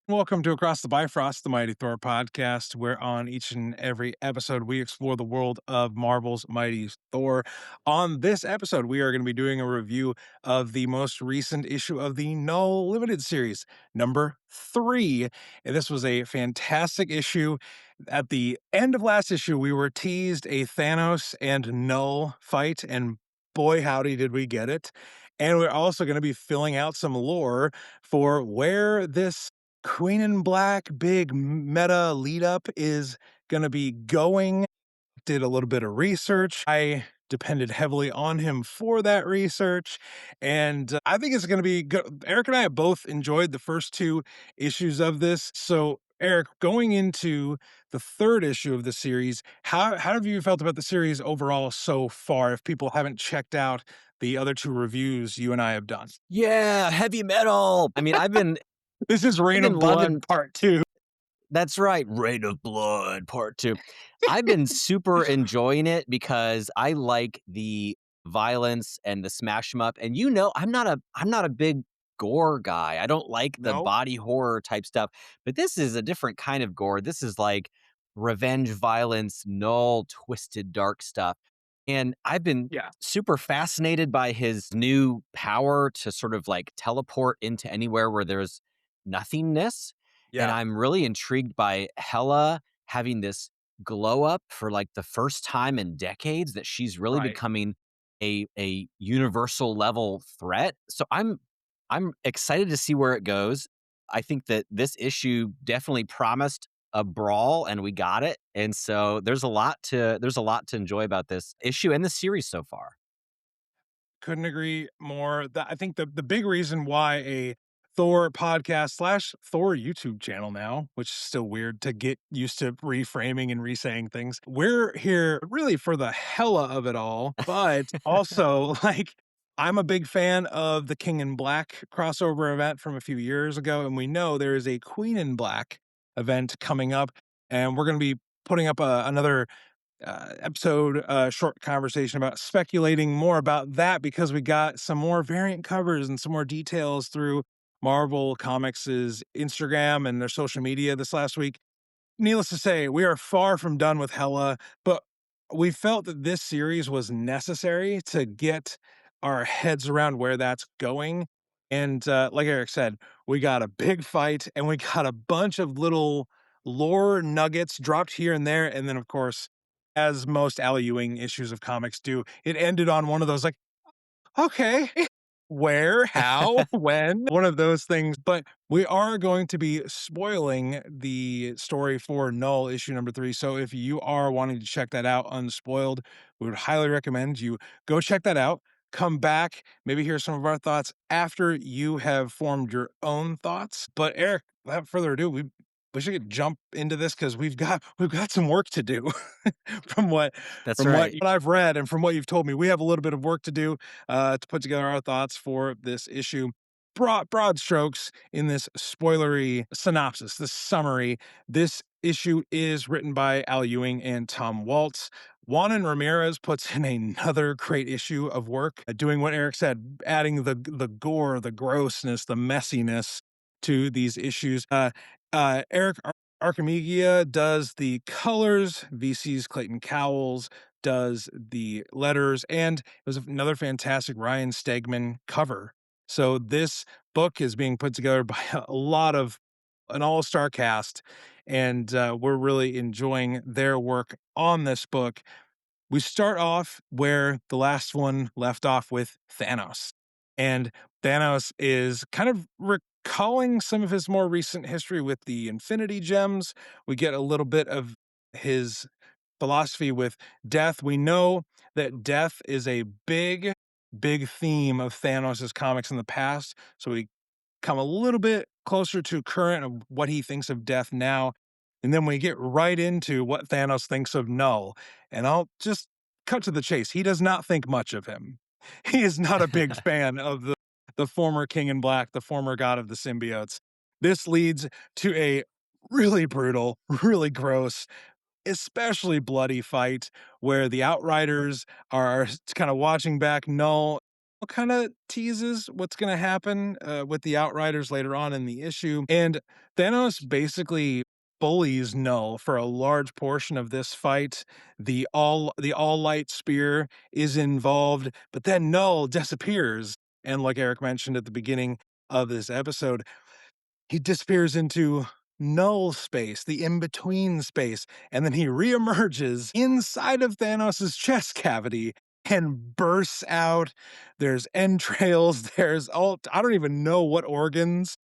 Welcome to Across the Bifrost, the Mighty Thor podcast, where on each and every episode we explore the world of Marvel's Mighty Thor. On this episode, we are going to be doing a review of the most recent issue of the Knull Limited Series, number 3. And this was a fantastic issue. At the end of last issue, we were teased a Thanos and Knull fight, and boy, howdy, did we get it. And we're also going to be filling out some lore for where this Queen in Black big meta lead up is going to be going. Did a little bit of research. I depended heavily on him for that research, and I think it's going to be good. Eric and I have both enjoyed the first 2 issues of this. So Eric, going into the 3rd issue of the series, how have you felt about the series overall so far, if people haven't checked out the other 2 reviews you and I have done? Yeah, heavy metal. I mean, This is I've Reign been of Blood loving. Part 2. That's right, Rain of Blood Part 2. I've been super enjoying it because I like the violence and the smash 'em up. And I'm not a big gore guy. I don't like the No? body horror type stuff. But this is a different kind of gore. This is like revenge violence, null, twisted, dark stuff. And I've been Yeah. super fascinated by his new power to sort of like teleport into anywhere where there's nothingness. And Yeah. I'm really intrigued by Hela having this glow up for like the first time in decades, that she's really Right. becoming a universal level threat. So I'm excited to see where it goes. I think that this issue definitely promised a brawl, and we got it. And so there's a lot to enjoy about this issue and the series so far. Couldn't agree more. I think the big reason why a Thor podcast slash Thor YouTube channel now, which is still weird to get used to reframing and resaying things. We're here really for the hella of it all, but also like I'm a big fan of the King in Black crossover event from a few years ago, and we know there is a Queen in Black event coming up, and we're going to be putting up another episode, short conversation about speculating more about that, because we got some more variant covers and some more details through Marvel Comics' Instagram and their social media this last week. Needless to say, we are far from done with Hela, but we felt that this series was necessary to get our heads around where that's going. And like Eric said, we got a big fight and we got a bunch of little lore nuggets dropped here and there. And then, of course, as most Ewing issues of comics do, it ended on one of those like, okay, where, how, when, one of those things. But we are going to be spoiling the story for Knull issue number 3. So if you are wanting to check that out unspoiled, we would highly recommend you go check that out. Come back, maybe hear some of our thoughts after you have formed your own thoughts. But Eric, without further ado, we should jump into this because we've got some work to do. from what That's from what right. I've read and from what you've told me, we have a little bit of work to do to put together our thoughts for this issue. Broad strokes in this spoilery synopsis, this summary. This issue is written by Al Ewing and Tom Waltz. Juan and Ramirez puts in another great issue of work, doing what Eric said, adding the gore, the grossness, the messiness to these issues. Eric Archimegia does the colors. VC's Clayton Cowles does the letters, and it was another fantastic Ryan Stegman cover. So this book is being put together by a lot of an all-star cast, and we're really enjoying their work on this book. We start off where the last one left off, with Thanos. And Thanos is kind of recalling some of his more recent history with the Infinity Gems. We get a little bit of his philosophy with death. We know that death is a big theme of Thanos' comics in the past. So we come a little bit closer to current of what he thinks of death now. And then we get right into what Thanos thinks of Knull. And I'll just cut to the chase. He does not think much of him. He is not a big fan of the former King in Black, the former god of the symbiotes. This leads to a really brutal, really gross, especially bloody fight where the Outriders are kind of watching back Knull. kind of teases what's going to happen with the Outriders later on in the issue. And Thanos basically bullies Knull for a large portion of this fight. The all light spear is involved, but then Knull disappears. And like Eric mentioned at the beginning of this episode, he disappears into null space, the in between space, and then he reemerges inside of Thanos' chest cavity and bursts out. There's entrails, there's all, I don't even know what organs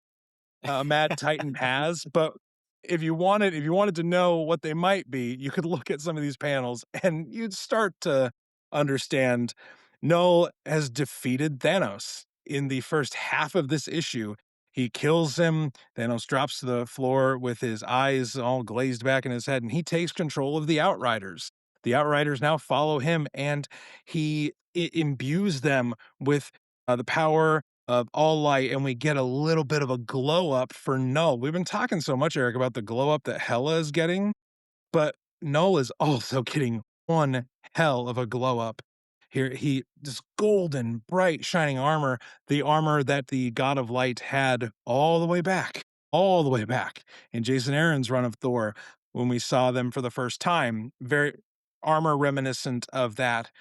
Mad Titan has, but if you wanted to know what they might be, you could look at some of these panels and you'd start to understand Null has defeated Thanos in the first half of this issue. He kills him. Thanos drops to the floor with his eyes all glazed back in his head, and he takes control of the Outriders. The Outriders now follow him, and he imbues them with the power of all light, and we get a little bit of a glow up for Null. We've been talking so much, Eric, about the glow up that Hela is getting, but Null is also getting one hell of a glow up. Here, he this golden, bright, shining armor, the armor that the God of Light had all the way back in Jason Aaron's run of Thor when we saw them for the first time. Very armor reminiscent of that.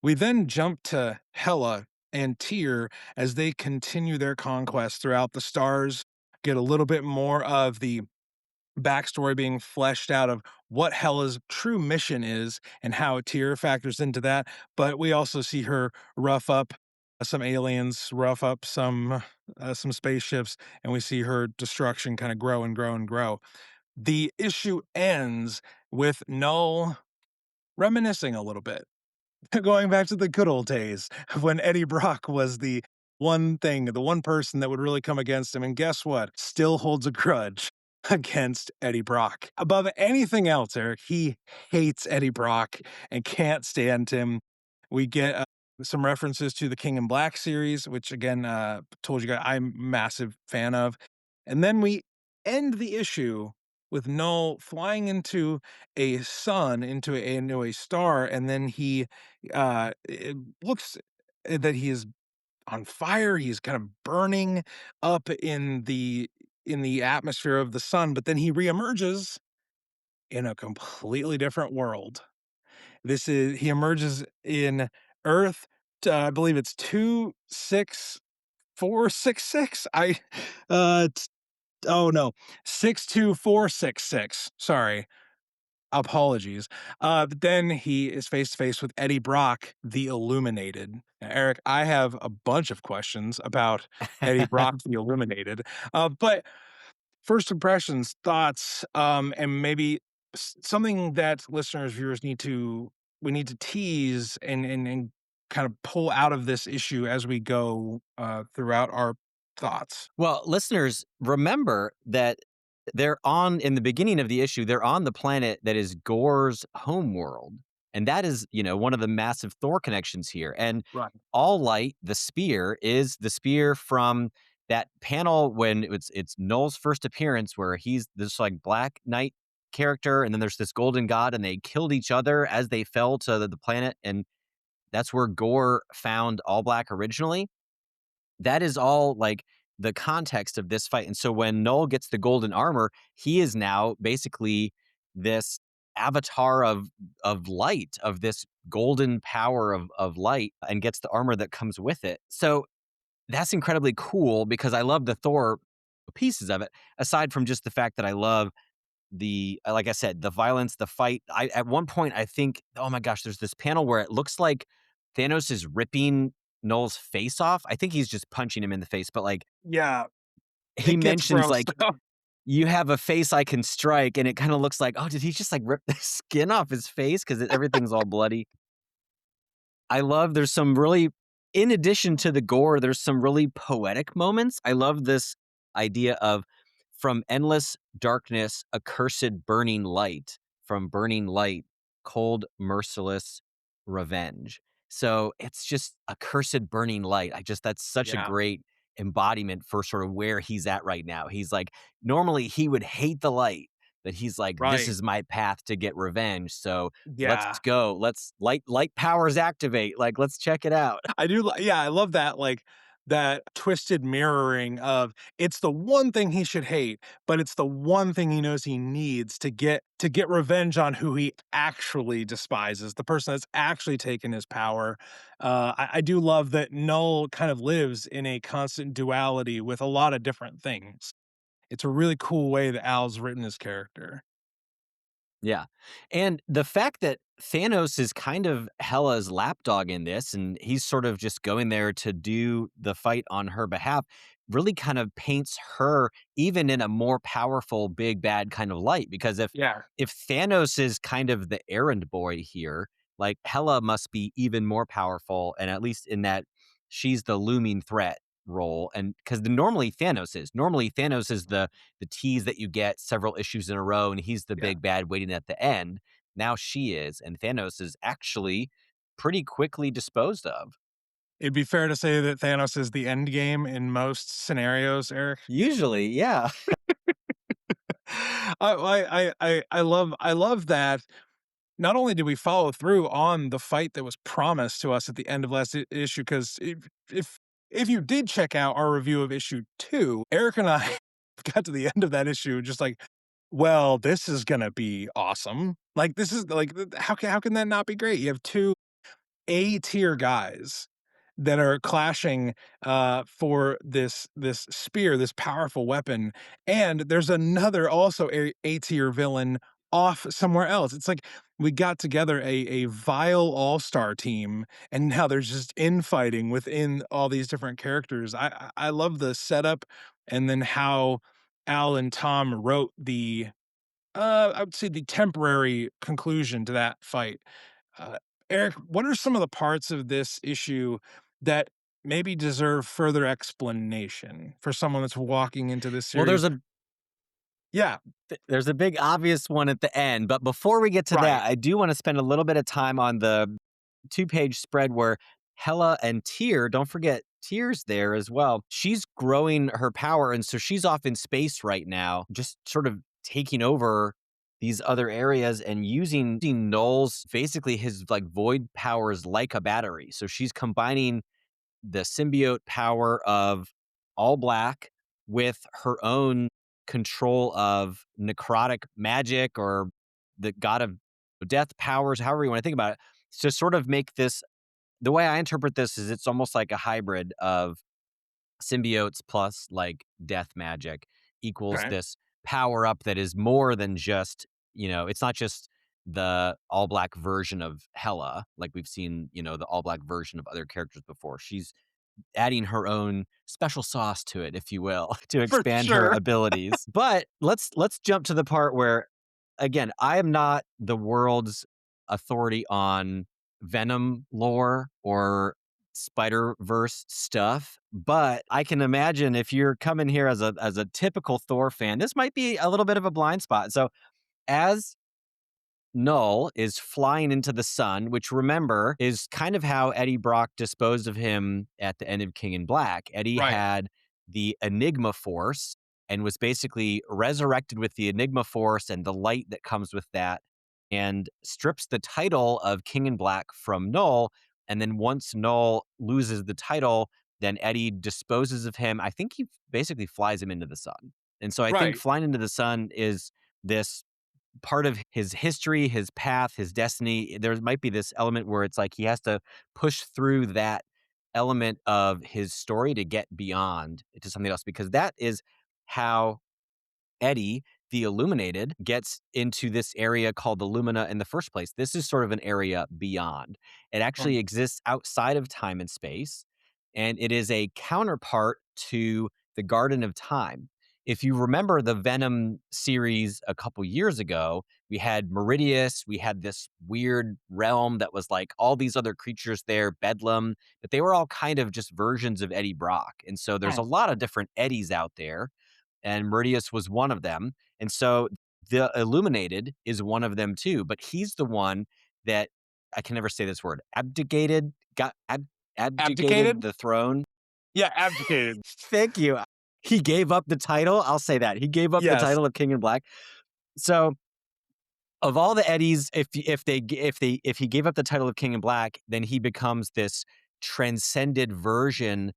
We then jump to Hela and Tyr as they continue their conquest throughout the stars, get a little bit more of the backstory being fleshed out of what Hela's true mission is and how Tyr factors into that. But we also see her rough up some aliens, rough up some spaceships, and we see her destruction kind of grow and grow and grow. The issue ends with Null reminiscing a little bit, going back to the good old days when Eddie Brock was the one thing, the one person that would really come against him. And guess what? Still holds a grudge against Eddie Brock. Above anything else, Eric, he hates Eddie Brock and can't stand him. We get some references to the King in Black series, which again, told you guys I'm a massive fan of. And then we end the issue with Null flying into a sun, into a star, and then it looks that he is on fire. He's kind of burning up in the atmosphere of the sun, but then he reemerges in a completely different world. This is he emerges in Earth. I believe it's 26466. Oh no, 62466. Sorry. Apologies. But then he is face to face with Eddie Brock, the Illuminated. Now, Eric, I have a bunch of questions about Eddie Brock, the Illuminated. But first impressions, thoughts, and maybe something that listeners, viewers we need to tease and kind of pull out of this issue as we go throughout our thoughts. Well, listeners, remember that in the beginning of the issue, they're on the planet that is Gorr's homeworld. And that is, one of the massive Thor connections here. And Right. All Light, the spear, is the spear from that panel when it's Null's first appearance, where he's this like Black Knight character, and then there's this golden god, and they killed each other as they fell to the planet. And that's where Gorr found All Black originally. That is all like the context of this fight. And so when Null gets the golden armor, he is now basically this avatar of light, of this golden power of light, and gets the armor that comes with it. So that's incredibly cool because I love the Thor pieces of it, aside from just the fact that I love like I said, the violence, the fight. At one point I think, oh my gosh, there's this panel where it looks like Thanos is ripping Null's face off. I think he's just punching him in the face, but like Yeah, he it gets mentions gross. like, you have a face I can strike, and it kind of looks like, oh, did he just like rip the skin off his face because everything's all bloody? I love there's some really, in addition to the gore, there's some really poetic moments. I love this idea of from endless darkness, accursed burning light, from burning light, cold, merciless revenge. So it's just accursed burning light. That's such a Yeah. great embodiment for sort of where he's at right now. He's like, normally he would hate the light. that he's like, this Right. is my path to get revenge. So let's Yeah. go. Let's light powers activate. Like, let's check it out. I do yeah, I love that, like, that twisted mirroring of it's the one thing he should hate, but it's the one thing he knows he needs to get revenge on who he actually despises, the person that's actually taken his power. I do love that Knull kind of lives in a constant duality with a lot of different things. It's a really cool way that Al's written his character. Yeah. And the fact that Thanos is kind of Hela's lapdog in this, and he's sort of just going there to do the fight on her behalf, really kind of paints her even in a more powerful big bad kind of light. Because Yeah. if Thanos is kind of the errand boy here, like Hela must be even more powerful, and at least in that she's the looming threat role. And because normally Thanos is the tease that you get several issues in a row, and he's the Yeah. big bad waiting at the end. Now she is, and Thanos is actually pretty quickly disposed of. It'd be fair to say that Thanos is the end game in most scenarios, Eric. Usually, yeah. I love that not only did we follow through on the fight that was promised to us at the end of last issue, because if you did check out our review of issue 2, Eric and I got to the end of that issue just like, well, this is gonna be awesome. Like this is like how can that not be great? You have two A tier guys that are clashing for this spear, this powerful weapon, and there's another also A tier villain off somewhere else. It's like we got together a vile all-star team, and now there's just infighting within all these different characters. I love the setup, and then how Al and Tom wrote the I would say the temporary conclusion to that fight. uh, Eric, what are some of the parts of this issue that maybe deserve further explanation for someone that's walking into this Well, series? Yeah, there's a big obvious one at the end, but before we get to right, that, I do want to spend a little bit of time on the two-page spread where Hela and Tyr, don't forget Tyr's there as well. She's growing her power, and so she's off in space right now, just sort of taking over these other areas and using Knull's basically his like void powers like a battery. So she's combining the symbiote power of All Black with her own control of necrotic magic or the god of death powers, however you want to think about it, to sort of make this. The way I interpret this is it's almost like a hybrid of symbiotes plus like death magic equals right, this power up that is more than just, it's not just the all black version of Hela, like we've seen, the all black version of other characters before. She's adding her own special sauce to it, if you will, to for expand her sure. abilities. But let's jump to the part where, again, I am not the world's authority on Venom lore or Spider Verse stuff, but I can imagine if you're coming here as a typical Thor fan, this might be a little bit of a blind spot. So as Knull is flying into the sun, which remember is kind of how Eddie Brock disposed of him at the end of King in Black. Eddie Right, had the Enigma Force and was basically resurrected with the Enigma Force and the light that comes with that, and strips the title of King in Black from Knull. And then once Knull loses the title, then Eddie disposes of him. I think he basically flies him into the sun. And so I think right, flying into the sun is this part of his history, his path, his destiny. There might be this element where it's like he has to push through that element of his story to get beyond to something else, because that is how Eddie, the Illuminated, gets into this area called the Lumina in the first place. This is sort of an area beyond. It right, actually exists outside of time and space, and it is a counterpart to the Garden of Time. If you remember the Venom series a couple years ago, we had Meridius, we had this weird realm that was like all these other creatures there, Bedlam, but they were all kind of just versions of Eddie Brock. And so there's a mm, lot of different Eddies out there, and Meridius was one of them. And so the Illuminated is one of them too, but he's the one that I can never say this word, abdicated, abdicated abdicated. the throne. Yeah, abdicated. Thank you. He gave up the title. I'll say that. He gave up the Yes, title of King in Black. So of all the Eddies, if he gave up the title of King in Black, then he becomes this transcended version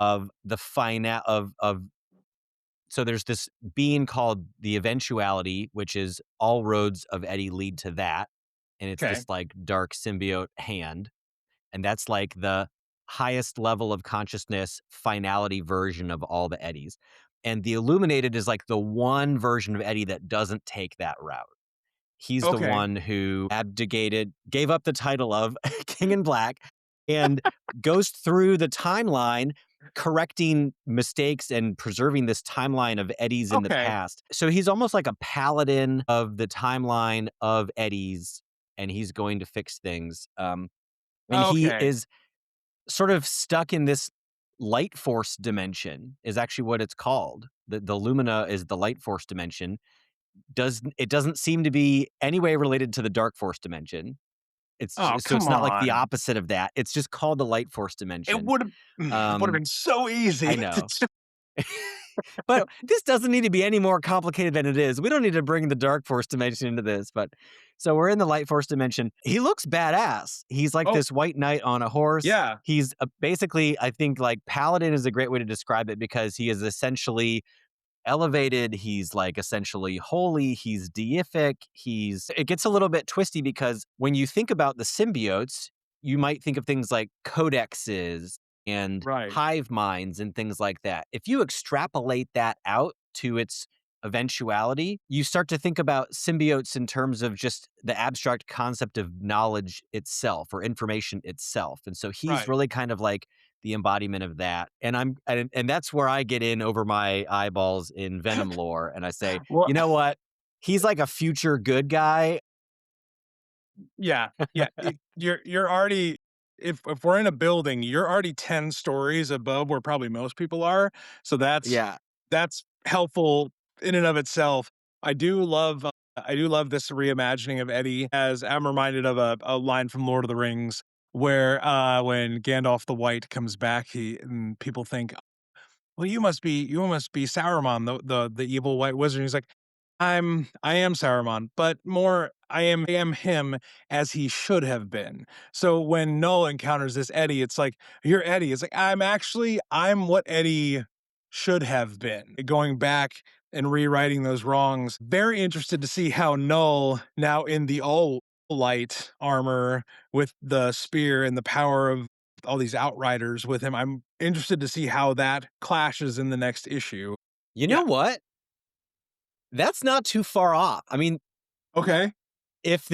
of the final of so there's this being called the eventuality, which is all roads of Eddie lead to that. And it's Okay. this like dark symbiote hand. And that's like the highest level of consciousness finality version of all the Eddies. And the illuminated is like the one version of Eddie that doesn't take that route. He's the Okay. one who abdicated, gave up the title of King in Black, and goes through the timeline, correcting mistakes and preserving this timeline of Eddies in the Okay. past. So he's almost like a paladin of the timeline of Eddies, and he's going to fix things. And he Okay. is sort of stuck in this light force dimension, is actually what it's called. The Lumina is the light force dimension. Doesn't seem to be any way related to the dark force dimension. Oh, So come it's not like the on. opposite of that. It's just called the light force It dimension. would have it would have Um, been so easy I to know. But this doesn't need to be any more complicated than it is. We don't need to bring the dark force dimension into this, but so we're in the light force dimension. He looks badass. He's like Oh, this white knight on a horse. yeah. He's basically, I think, like paladin is a great way to describe it because he is essentially elevated. He's like essentially holy. He's deific. It gets a little bit twisty because when you think about the symbiotes, you might think of things like codexes and Right. hive minds and things like that. If you extrapolate that out to its eventuality, you start to think about symbiotes in terms of just the abstract concept of knowledge itself or information itself. And so he's Right. really kind of like the embodiment of that. And that's where I get in over my eyeballs in Venom lore and I say, Well, "You know what? He's like a future good guy." yeah. Yeah. You're already if we're in a building, you're already 10 stories above where probably most people are. So Yeah. that's helpful in and of itself. I do love this reimagining of Eddie as I'm reminded of a line from Lord of the Rings where when Gandalf the White comes back, he and people think, well, you must be Saruman, the evil white wizard. He's like, I am Saruman, but more I am him as he should have been. So when Knull encounters this Eddie, it's like, you're Eddie. It's like, I'm what Eddie should have been. Going back and rewriting those wrongs. Very interested to see how Knull, now in the all light armor with the spear and the power of all these outriders with him. I'm interested to see how that clashes in the next issue. You Yeah. know what? That's not too far off. I mean, Okay. if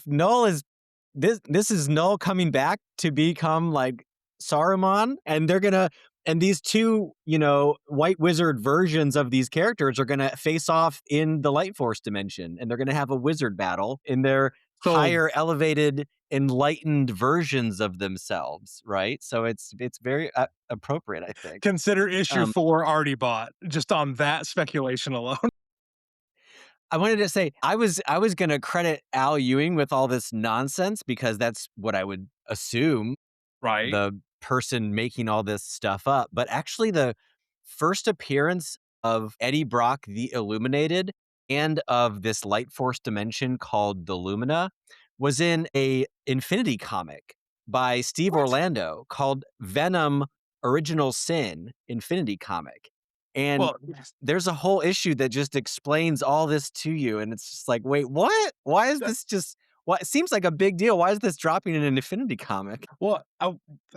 Null is this is Null coming back to become like Saruman, and these two, white wizard versions of these characters are gonna face off in the Light Force dimension, and they're gonna have a wizard battle in their Sold. higher, elevated, enlightened versions of themselves, right? So it's very appropriate, I think. Consider issue Um, 4 already bought just on that speculation alone. I wanted to say I was gonna credit Al Ewing with all this nonsense because that's what I would assume Right. the person making all this stuff up. But actually, the first appearance of Eddie Brock, the Illuminated, and of this light force dimension called the Lumina was in a Infinity comic by Steve What? Orlando called Venom Original Sin Infinity comic. And Well, yes. there's a whole issue that just explains all this to you. And it's just like, wait, what? Why is That this just what it seems like a big deal? Why is this dropping in an Infinity comic? well,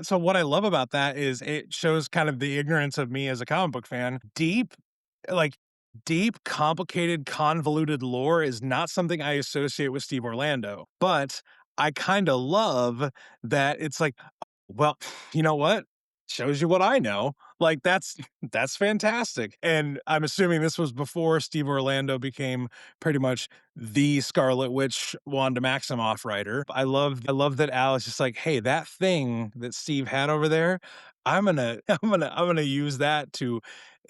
so what I love about that is it shows kind of the ignorance of me as a comic book fan. Like, deep, complicated, convoluted lore is not something I associate with Steve Orlando, but I kinda love that it's like, well, you know what? Shows you what I know. Like that's fantastic. And I'm assuming this was before Steve Orlando became pretty much the Scarlet Witch Wanda Maximoff writer. I love that Al is just like, hey, that thing that Steve had over there, I'm gonna use that to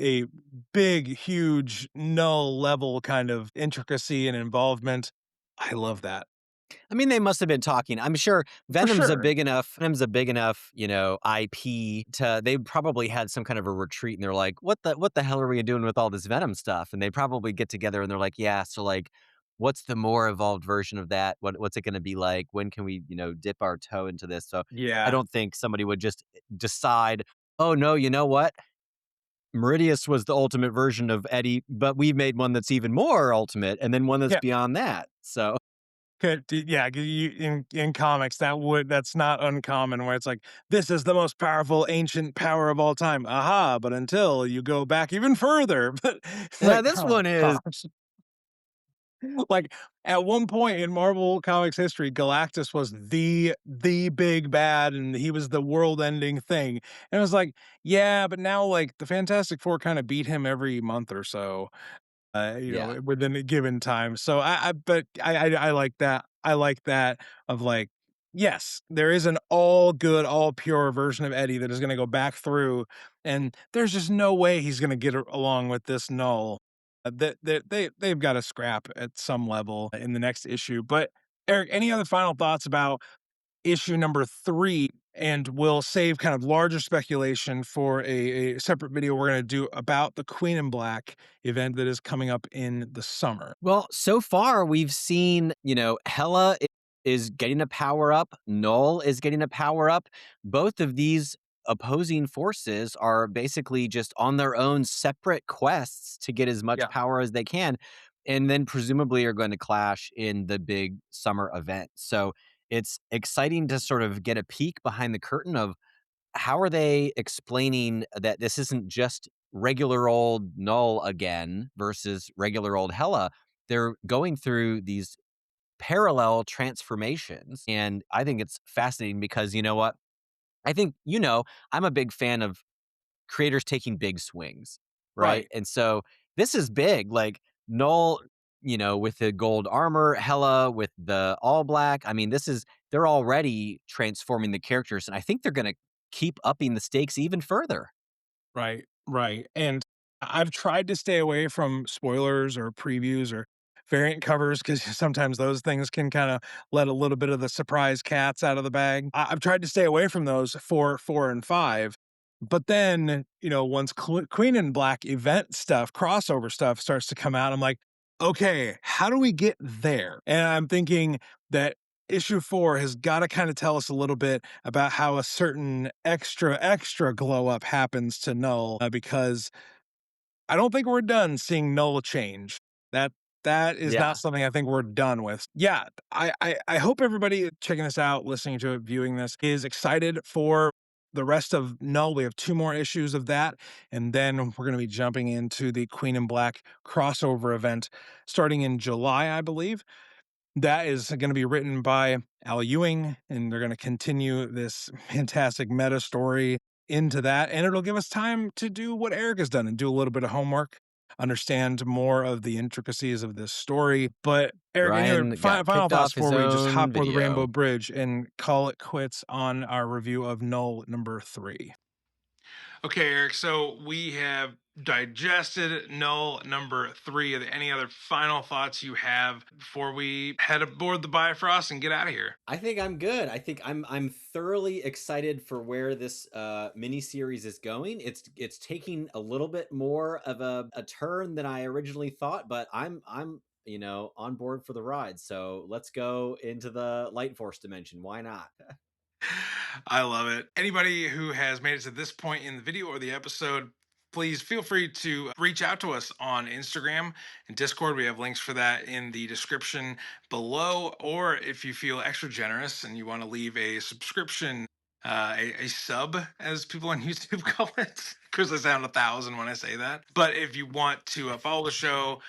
a big, huge, null level kind of intricacy and involvement. I love that. I mean, they must have been talking. I'm sure For sure. Venom's a big enough, IP to they probably had some kind of a retreat and they're like, what the hell are we doing with all this Venom stuff? And they probably get together and they're like, yeah, so like what's the more evolved version of that? What's it going to be like? When can we, dip our toe into this? So I Yeah. don't think somebody would just decide, "Oh no, you know what? Meridius was the ultimate version of Eddie, but we made one that's even more ultimate and then one that's Yeah. beyond that." So, Yeah, 'cause in comics, that's not uncommon where it's like, "This is the most powerful ancient power of all time. Aha, but until you go back even further." But it's yeah, like, this "Oh one is gosh." Like, at one point in Marvel Comics history, Galactus was the big bad, and he was the world-ending thing. And it was like, "Yeah, but now, like, the Fantastic Four kinda beat him every month or so." yeah. Within a given time. So I like that. I like that of like, yes, there is an all good, all pure version of Eddie that is going to go back through, and there's just no way he's going to get along with this Knull. They've got to scrap at some level in the next issue. But Eric, any other final thoughts about issue number 3, and we'll save kind of larger speculation for a separate video we're going to do about the Queen in Black event that is coming up in the summer. Well, so far we've seen, Hela is getting a power up, Knull is getting a power up. Both of these opposing forces are basically just on their own separate quests to get as much Yeah. power as they can, and then presumably are going to clash in the big summer event. So it's exciting to sort of get a peek behind the curtain of how are they explaining that this isn't just regular old Knull again versus regular old Hela? They're going through these parallel transformations. And I think it's fascinating because you know what? I think, I'm a big fan of creators taking big swings, right? Right. And so this is big. Like Knull, with the gold armor, Hela with the all black. I mean, they're already transforming the characters, and I think they're going to keep upping the stakes even further. Right, right, and I've tried to stay away from spoilers or previews or variant covers because sometimes those things can kinda let a little bit of the surprise cats out of the bag. I've tried to stay away from those for 4 and 5, but then, once Queen in Black event stuff, crossover stuff starts to come out, I'm like, "Okay, how do we get there?" And I'm thinking that issue 4 has gotta kinda tell us a little bit about how a certain extra glow up happens to Knull, because I don't think we're done seeing Knull change. That that is not Yeah. something I think we're done with. Yeah, I hope everybody checking this out, listening to it, viewing this is excited for the rest of Knull. We have 2 more issues of that, and then we're gonna be jumping into the Queen in Black crossover event starting in July, I believe. That is gonna be written by Ewing, and they're gonna continue this fantastic meta story into that, and it'll give us time to do what Eric has done and do a little bit of homework, understand more of the intricacies of this story. But Eric, any other Brian got final kicked thoughts off his before we just hop own over the rainbow video. bridge and call it quits on our review of Knull number 3? Okay, Eric. So we have digested Null number 3. Are there any other final thoughts you have before we head aboard the Bifrost and get out of here? I think I'm good. I think I'm thoroughly excited for where this mini series is going. It's taking a little bit more of a turn than I originally thought, but I'm on board for the ride. So let's go into the Light Force dimension. Why not? I love it. Anybody who has made it to this point in the video or the episode, please feel free to reach out to us on Instagram and Discord. We have links for that in the description below. Or if you feel extra generous and you want to leave a subscription, a sub, as people on YouTube call it, because I sound 1,000 when I say that. But if you want to follow the show,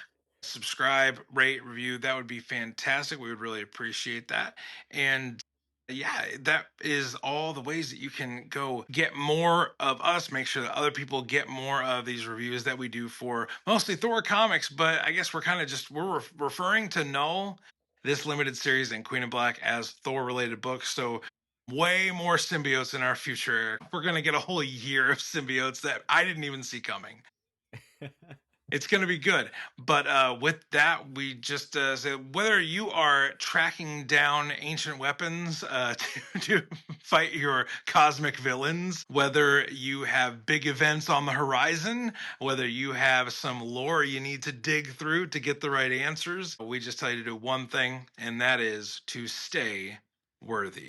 subscribe, rate, review, that would be fantastic. We would really appreciate that. And yeah, that is all the ways that you can go get more of us. Make sure that other people get more of these reviews that we do for mostly Thor comics. But I guess we're kind of just referring to Null, this limited series, and Queen of Black as Thor related books. So way more symbiotes in our future. We're gonna get a whole year of symbiotes that I didn't even see coming. It's going to be good. But with that, we just say whether you are tracking down ancient weapons to fight your cosmic villains, whether you have big events on the horizon, whether you have some lore you need to dig through to get the right answers, we just tell you to do one thing, and that is to stay worthy.